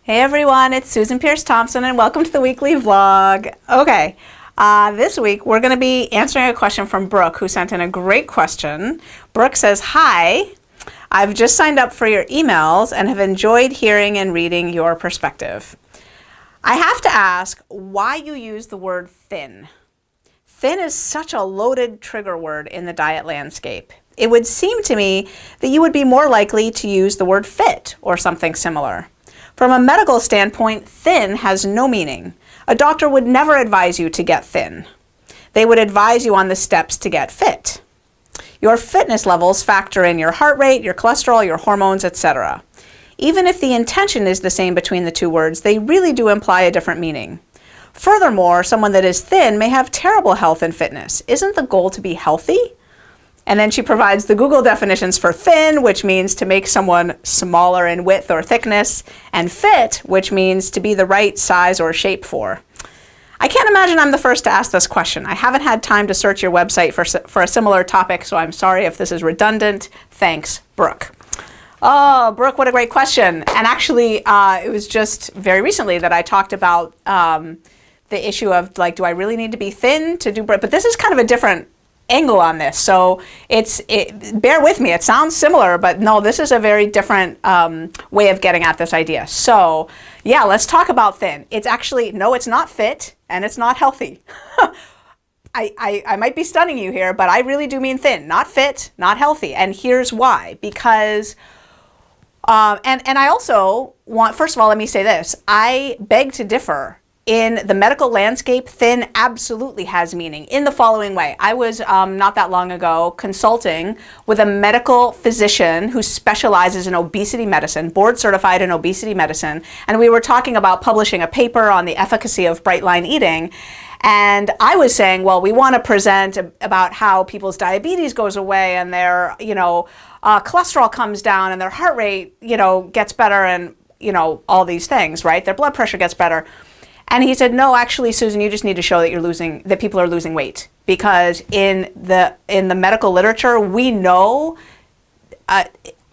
Hey everyone, it's Susan Pierce Thompson and welcome to the weekly vlog. Okay, this week we're going to be answering a question from Brooke, who sent in a great question. Brooke says, "Hi, I've just signed up for your emails and have enjoyed hearing and reading your perspective. I have to ask why you use the word thin. Thin is such a loaded trigger word in the diet landscape. It would seem to me that you would be more likely to use the word fit or something similar. From a medical standpoint, thin has no meaning. A doctor would never advise you to get thin. They would advise you on the steps to get fit. Your fitness levels factor in your heart rate, your cholesterol, your hormones, etc. Even if the intention is the same between the two words, they really do imply a different meaning. Furthermore, someone that is thin may have terrible health and fitness. Isn't the goal to be healthy?" And then she provides the Google definitions for thin, which means to make someone smaller in width or thickness, and fit, which means to be the right size or shape for. I can't imagine I'm the first to ask this question. I haven't had time to search your website for a similar topic, so I'm sorry if this is redundant. Thanks, Brooke. Oh, Brooke, what a great question. And actually, it was just very recently that I talked about the issue of, like, do I really need to be thin to do, but this is kind of a different angle on this, so bear with me. It sounds similar, but no, this is a very different way of getting at this idea. So yeah, let's talk about thin. It's actually, no, it's not fit and it's not healthy. I might be stunning you here, but I really do mean thin, not fit, not healthy. And here's why. Because and I also want, first of all, let me say this. I beg to differ. In the medical landscape, thin absolutely has meaning in the following way. I was not that long ago consulting with a medical physician who specializes in obesity medicine, board certified in obesity medicine, and we were talking about publishing a paper on the efficacy of bright line eating. And I was saying, well, we want to present about how people's diabetes goes away and their, cholesterol comes down and their heart rate, gets better, and, all these things, right? Their blood pressure gets better. And he said, no, actually, Susan, you just need to show that people are losing weight, because in the medical literature, we know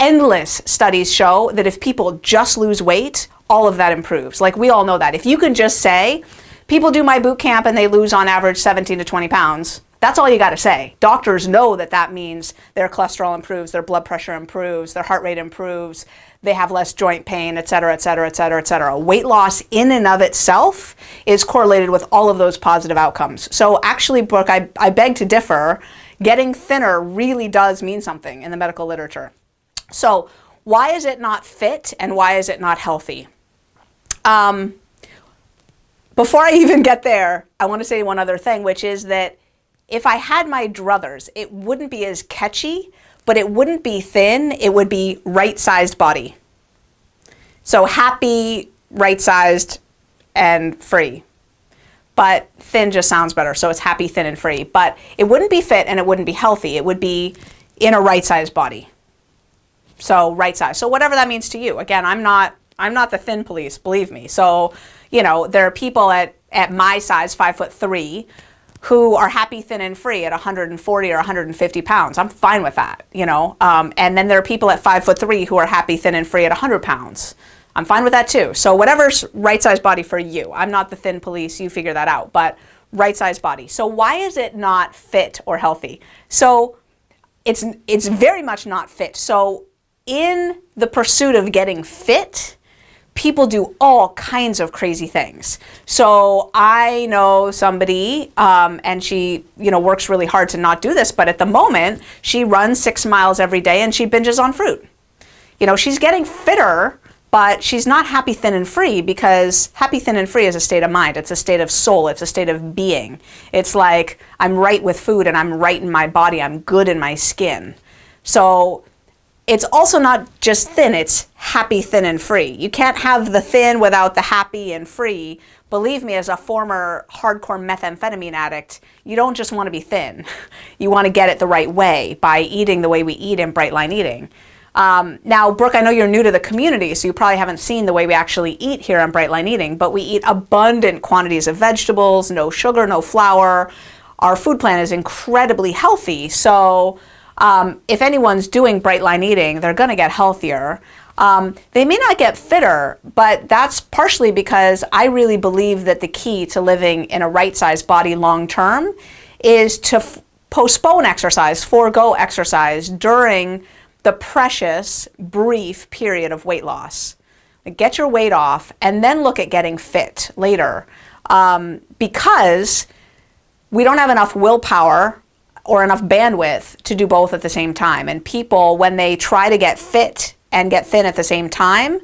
endless studies show that if people just lose weight, all of that improves. Like, we all know that. If you can just say, people do my boot camp and they lose on average 17 to 20 pounds, that's all you got to say. Doctors know that that means their cholesterol improves, their blood pressure improves, their heart rate improves, they have less joint pain, et cetera, et cetera, et cetera, et cetera. Weight loss in and of itself is correlated with all of those positive outcomes. So actually, Brooke, I beg to differ. Getting thinner really does mean something in the medical literature. So why is it not fit and why is it not healthy? Before I even get there, I want to say one other thing, which is that if I had my druthers, it wouldn't be as catchy, but it wouldn't be thin, it would be right-sized body. So happy, right-sized, and free. But thin just sounds better, so it's happy, thin, and free. But it wouldn't be fit and it wouldn't be healthy. It would be in a right-sized body. So right-sized. So whatever that means to you. Again, I'm not the thin police, believe me. So, there are people at my size, 5'3", who are happy, thin, and free at 140 or 150 pounds. I'm fine with that, and then there are people at 5'3" who are happy, thin, and free at 100 pounds. I'm fine with that too. So whatever's right-sized body for you. I'm not the thin police, you figure that out, but right-sized body. So why is it not fit or healthy? So it's very much not fit. So in the pursuit of getting fit, people do all kinds of crazy things. So I know somebody, and she, works really hard to not do this, but at the moment, she runs 6 miles every day and she binges on fruit. She's getting fitter, but she's not happy, thin, and free, because happy, thin, and free is a state of mind. It's a state of soul. It's a state of being. It's like, I'm right with food and I'm right in my body. I'm good in my skin. So it's also not just thin, it's happy, thin, and free. You can't have the thin without the happy and free. Believe me, as a former hardcore methamphetamine addict, you don't just want to be thin. You want to get it the right way by eating the way we eat in Bright Line Eating. Now, Brooke, I know you're new to the community, so you probably haven't seen the way we actually eat here on Bright Line Eating, but we eat abundant quantities of vegetables, no sugar, no flour. Our food plan is incredibly healthy, so if anyone's doing Bright Line Eating, they're going to get healthier. They may not get fitter, but that's partially because I really believe that the key to living in a right-sized body long-term is to postpone exercise, forego exercise during the precious, brief period of weight loss. Get your weight off and then look at getting fit later, because we don't have enough willpower or enough bandwidth to do both at the same time. And people, when they try to get fit and get thin at the same time,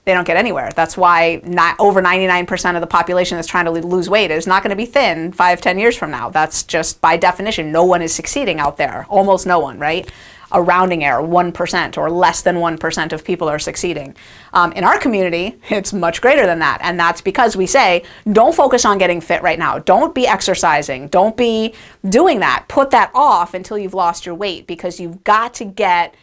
they don't get anywhere. That's why over 99% of the population that's trying to lose weight is not going to be thin 5-10 years from now. That's just by definition. No one is succeeding out there. Almost no one, right? A rounding error, 1% or less than 1% of people are succeeding. In our community, it's much greater than that. And that's because we say, don't focus on getting fit right now. Don't be exercising. Don't be doing that. Put that off until you've lost your weight, because you've got to get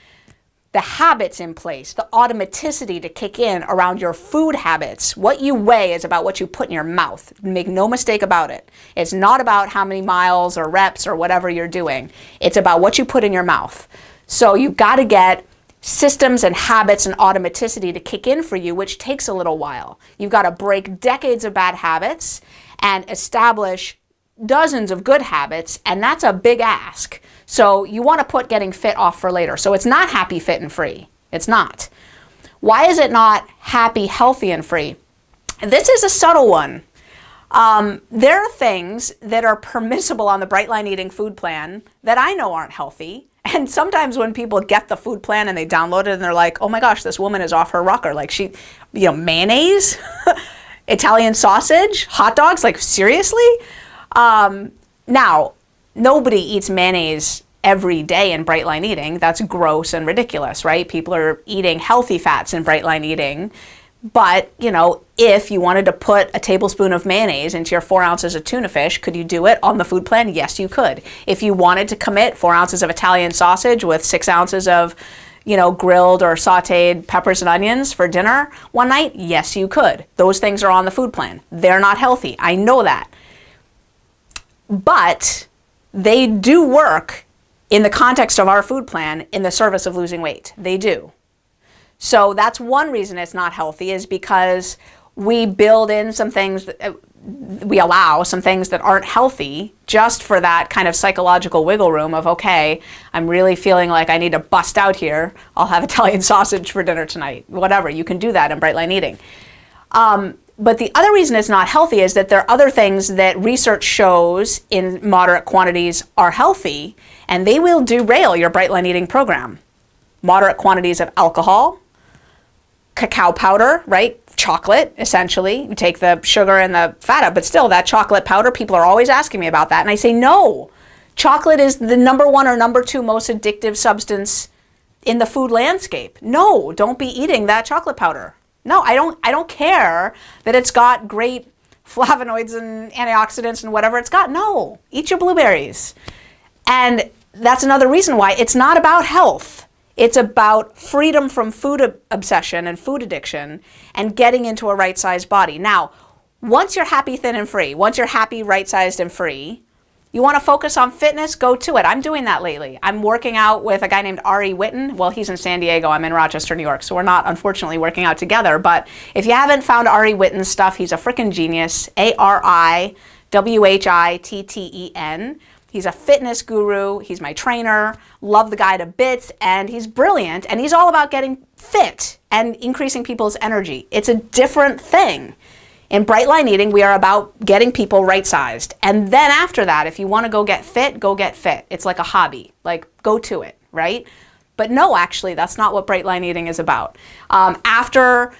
the habits in place, the automaticity to kick in around your food habits. What you weigh is about what you put in your mouth. Make no mistake about it. It's not about how many miles or reps or whatever you're doing. It's about what you put in your mouth. So you've got to get systems and habits and automaticity to kick in for you, which takes a little while. You've got to break decades of bad habits and establish dozens of good habits, and that's a big ask. So you want to put getting fit off for later. So it's not happy, fit, and free. It's not. Why is it not happy, healthy, and free? This is a subtle one. There are things that are permissible on the Bright Line Eating food plan that I know aren't healthy. And sometimes when people get the food plan and they download it and they're like, oh my gosh, this woman is off her rocker. Like mayonnaise, Italian sausage, hot dogs, like seriously? Now, nobody eats mayonnaise every day in Bright Line Eating. That's gross and ridiculous, right? People are eating healthy fats in Bright Line Eating. But, if you wanted to put a tablespoon of mayonnaise into your 4 ounces of tuna fish, could you do it on the food plan? Yes, you could. If you wanted to commit 4 ounces of Italian sausage with 6 ounces of, grilled or sauteed peppers and onions for dinner one night, yes, you could. Those things are on the food plan. They're not healthy. I know that. But they do work in the context of our food plan in the service of losing weight. They do. So that's one reason it's not healthy, is because we build in some things, we allow some things that aren't healthy just for that kind of psychological wiggle room of, okay, I'm really feeling like I need to bust out here. I'll have Italian sausage for dinner tonight. Whatever, you can do that in Bright Line Eating. But the other reason it's not healthy is that there are other things that research shows in moderate quantities are healthy, and they will derail your Bright Line Eating program. Moderate quantities of alcohol, cacao powder, right? Chocolate, essentially. You take the sugar and the fat out, but still that chocolate powder, people are always asking me about that. And I say, no, chocolate is the number 1 or number 2 most addictive substance in the food landscape. No, don't be eating that chocolate powder. No, I don't care that it's got great flavonoids and antioxidants and whatever it's got. No, eat your blueberries. And that's another reason why it's not about health. It's about freedom from food obsession and food addiction and getting into a right-sized body. Now, once you're happy, thin, and free, once you're happy, right-sized, and free, you want to focus on fitness, go to it. I'm doing that lately. I'm working out with a guy named Ari Witten. Well, he's in San Diego. I'm in Rochester, New York. So we're not, unfortunately, working out together. But if you haven't found Ari Witten's stuff, he's a freaking genius. ARIWHITTEN. He's a fitness guru. He's my trainer. Love the guy to bits. And he's brilliant. And he's all about getting fit and increasing people's energy. It's a different thing. In Bright Line Eating, we are about getting people right-sized. And then after that, if you want to go get fit, go get fit. It's like a hobby. Like, go to it, right? But no, actually, that's not what Bright Line Eating is about. After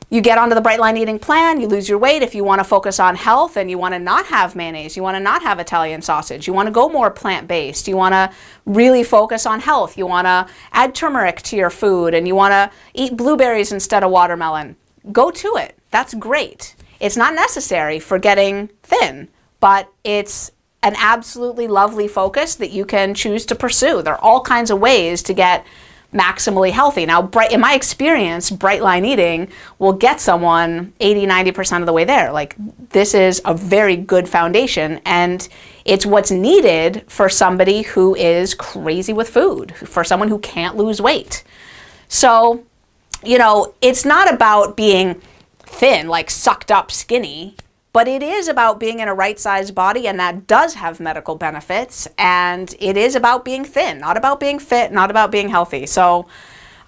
you get onto the Bright Line Eating plan, you lose your weight. If you want to focus on health and you want to not have mayonnaise, you want to not have Italian sausage, you want to go more plant-based, you want to really focus on health, you want to add turmeric to your food, and you want to eat blueberries instead of watermelon, go to it. That's great. It's not necessary for getting thin, but it's an absolutely lovely focus that you can choose to pursue. There are all kinds of ways to get maximally healthy. Now, in my experience, Bright Line Eating will get someone 80-90% of the way there. Like, this is a very good foundation, and it's what's needed for somebody who is crazy with food, for someone who can't lose weight. So you know, it's not about being thin, like sucked up skinny, but it is about being in a right-sized body, and that does have medical benefits. And it is about being thin, not about being fit, not about being healthy. So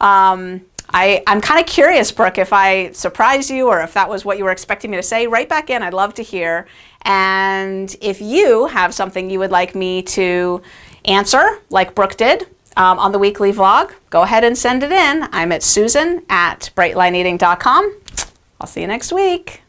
I'm kind of curious, Brooke, if I surprised you or if that was what you were expecting me to say. Write back in. I'd love to hear. And if you have something you would like me to answer, like Brooke did, on the weekly vlog, go ahead and send it in. I'm at susan@brightlineeating.com. I'll see you next week.